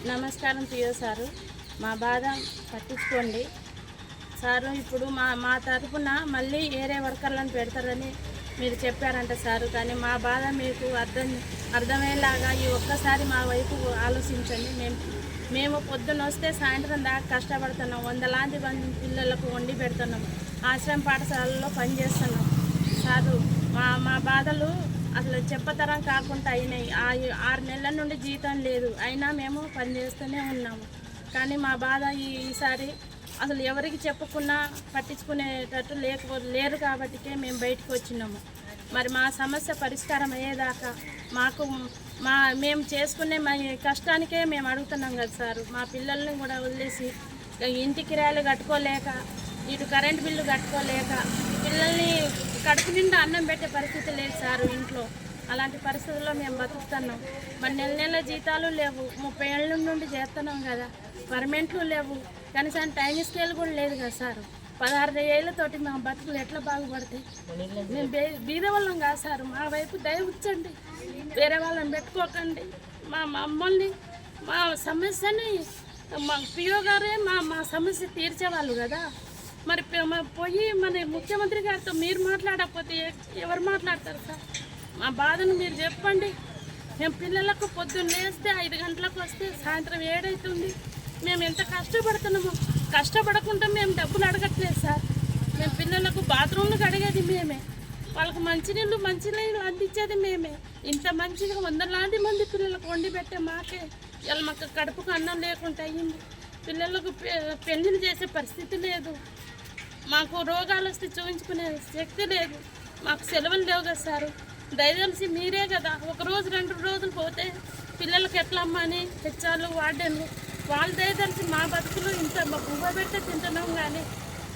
నమస్కారం PO sir, మా బాధ పట్టించుకోండి సారు. ఇప్పుడు మా తరఫున మళ్ళీ వేరే వర్కర్లను పెడతారని మీరు చెప్పారంట సారు. కానీ మా బాధ మీకు అర్థమయ్యేలాగా ఈ ఒక్కసారి మా వైపు ఆలోచించండి. మేము పొద్దున్న వస్తే సాయంత్రం దాకా కష్టపడుతున్నాం. వందలాది మంది పిల్లలకు వండి పెడుతున్నాం. ఆశ్రమ పాఠశాలలో పనిచేస్తున్నాం సారు. మా బాధలు అసలు చెప్పతరం కాకుండా అయినాయి. 6 నెలల నుండి జీతం లేదు, అయినా మేము పనిచేస్తూనే ఉన్నాము. కానీ మా బాధ ఈసారి అసలు ఎవరికి చెప్పకుండా పట్టించుకునేటట్టు లేరు కాబట్టికే మేము బయటకు వచ్చినాము. మరి మా సమస్య పరిష్కారం అయ్యేదాకా మేము చేసుకునే మా కష్టానికే మేము అడుగుతున్నాం కదా సారు. మా పిల్లల్ని కూడా వదిలేసి ఇంటి కిరాయిలు కట్టుకోలేక, ఇటు కరెంటు బిల్లు కట్టుకోలేక, పిల్లల్ని కడుపు నిండా అన్నం పెట్టే పరిస్థితి లేదు సారు ఇంట్లో. అలాంటి పరిస్థితుల్లో మేము బతుకుతున్నాం. మరి నెల జీతాలు లేవు, 30 ఏళ్ళ నుండి చేస్తున్నాం కదా, పర్మనెంట్లు లేవు, కనీసం టైం స్కేల్ కూడా లేదు కదా సారు. 16 ఏళ్ళతోటి మా బతుకులు ఎట్లా బాగుపడతాయి? మేము బీదవాళ్ళం కాదు సారు. మా వైపు దయ ఉంచండి, వేరే వాళ్ళని పెట్టుకోకండి. మమ్మల్ని మా సమస్యని మా పిఓ గారే మా సమస్య తీర్చేవాళ్ళు కదా. మరి పోయి మన ముఖ్యమంత్రి గారితో మీరు మాట్లాడకపోతే ఎవరు మాట్లాడతారు సార్? మా బాధను మీరు చెప్పండి. మేము పిల్లలకు పొద్దున్న లేస్తే 5 గంటలకు వస్తే సాయంత్రం 7 అవుతుంది. మేము ఎంత కష్టపడుతున్నామో, కష్టపడకుండా మేము డబ్బులు అడగట్లేదు సార్. మేము పిల్లలకు బాత్రూమ్లు కడిగేది మేమే, వాళ్ళకు మంచినీళ్ళు అందించేది మేమే. ఇంత మంచిగా వందలాది మంది పిల్లలకు వండి పెట్టే మాకే ఇలా మాకు కడుపుకు అన్నం లేకుండా అయ్యింది. పిల్లలకు పెళ్లిళ్ళు చేసే పరిస్థితి లేదు, మాకు రోగాలు వస్తే చూపించుకునే శక్తి లేదు, మాకు సెలవులు లేవు కదా సారు. దయచేసి మీరే కదా, 1 రోజు 2 రోజులు పోతే పిల్లలకి ఎట్లా అమ్మని హెచ్చాలు వార్డెన్లు వాళ్ళు దయచేసి మా బతుకులు ఇంత బువ్వ పెట్టే తింటున్నాం. కానీ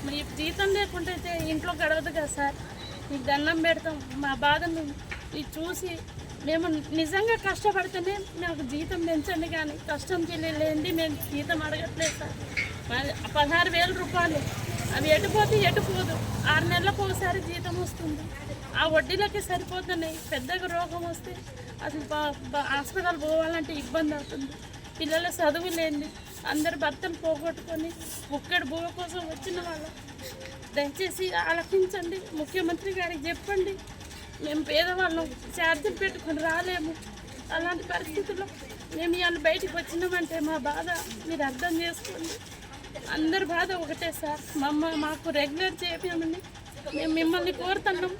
మీ జీతం లేకుండా అయితే ఇంట్లో గడవదు కదా సార్. మీకు దండం పెడతాం. మా బాధను చూసి మేము నిజంగా కష్టపడితేనే మాకు జీతం పెంచండి, కానీ కష్టం లేనిది మేము జీతం అడగట్లేదు సార్. 16,000 రూపాయలు అవి ఎటుపోతే ఎటుపోదు. 6 నెలలకు ఒకసారి జీతం వస్తుంది, ఆ వడ్డీలకి సరిపోతున్నాయి. పెద్దగా రోగం వస్తే అసలు హాస్పిటల్ పోవాలంటే ఇబ్బంది అవుతుంది. పిల్లల చదువు లేనిది, అందరు భర్తను పోగొట్టుకొని ఒక్కడి భూమి కోసం వచ్చిన వాళ్ళు దయచేసి ఆలకించండి. ముఖ్యమంత్రి గారికి చెప్పండి. మేము పేదవాళ్ళం, ఛార్జీలు పెట్టుకొని రాలేము. అలాంటి పరిస్థితుల్లో మేము ఇవాళ బయటకు వచ్చినామంటే మా బాధ మీరు అర్థం చేసుకోండి. అందరి బాధ ఒకటే సార్. మాకు రెగ్యులర్ చేయమని మేము మిమ్మల్ని కోరుతున్నాం.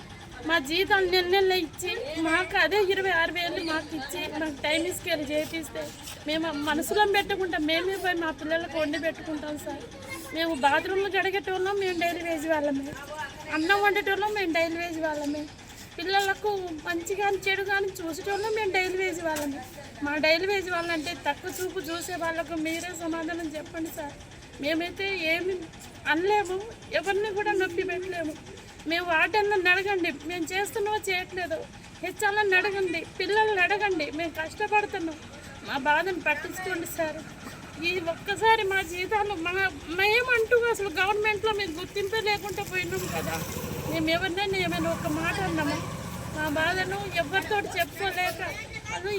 మా జీతాలు నెల ఇచ్చి మాకు అదే 26,000 మాకు ఇచ్చి మాకు టైం స్కేల్ చేపిస్తే మేము మనసులో పెట్టుకుంటాం. మేమే పోయి మా పిల్లలకు వండి పెట్టుకుంటాం సార్. మేము బాత్రూంలు కడిగేటోళ్ళం, మేము డైలీ వేజ్ వాళ్ళమే. అన్నం వండేటోళ్ళం, మేము డైలీ వేజ్ వాళ్ళమే. పిల్లలకు మంచి కానీ చెడు కానీ చూసేటోళ్ళం, మేము డైలీ వేజ్ వాళ్ళమే. మా డైలీ వేజ్ వాళ్ళంటే తక్కువ చూపు చూసే వాళ్ళకు మీరే సమాధానం చెప్పండి సార్. మేమైతే ఏమి అనలేము, ఎవరిని కూడా నొప్పి పెట్టలేము. మేము వాటన్ని అడగండి, మేము చేస్తున్నామో చేయట్లేదు, హెచ్చాలని అడగండి, పిల్లల్ని అడగండి. మేము కష్టపడుతున్నాం, మా బాధను పట్టించుకోండి సార్. ఈ ఒక్కసారి మా జీతాలు మేమంటూ అసలు గవర్నమెంట్లో మేము గుర్తింపే లేకుండా పోయినాం కదా. మేము ఎవరినైనా ఏమైనా ఒక మాట అన్నాము. మా బాధను ఎవరితో చెప్పుకోలేక అది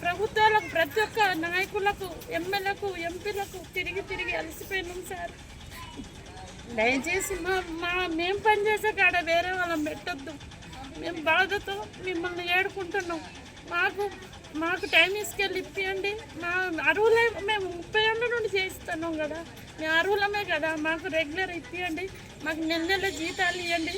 ప్రభుత్వాలకు, ప్రతి ఒక్క నాయకులకు, ఎమ్మెల్యేలకు, ఎంపీలకు తిరిగి అలసిపోయినాం సార్. దయచేసి మేము పనిచేసే కాడ వేరే వాళ్ళని పెట్టొద్దు. మేము బాధతో మిమ్మల్ని ఏడుకుంటున్నాం. మాకు టైం తీసుకెళ్ళి ఇప్పియండి. మా అరువులే, మేము 30 ఏళ్ళ నుండి చేయిస్తున్నాం కదా, మేము అరువులమే కదా. మాకు రెగ్యులర్ ఇప్పియండి, మాకు నెల జీతాలు ఇవ్వండి.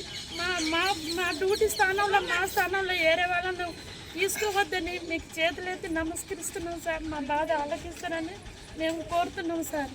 మా డ్యూటీ స్థానంలో, మా స్థానంలో వేరే వాళ్ళను తీసుకోవద్దని మీకు చేతులైతే నమస్కరిస్తున్నాం సార్. మా బాధ ఆలకిస్తారని మేము కోరుతున్నాం సార్.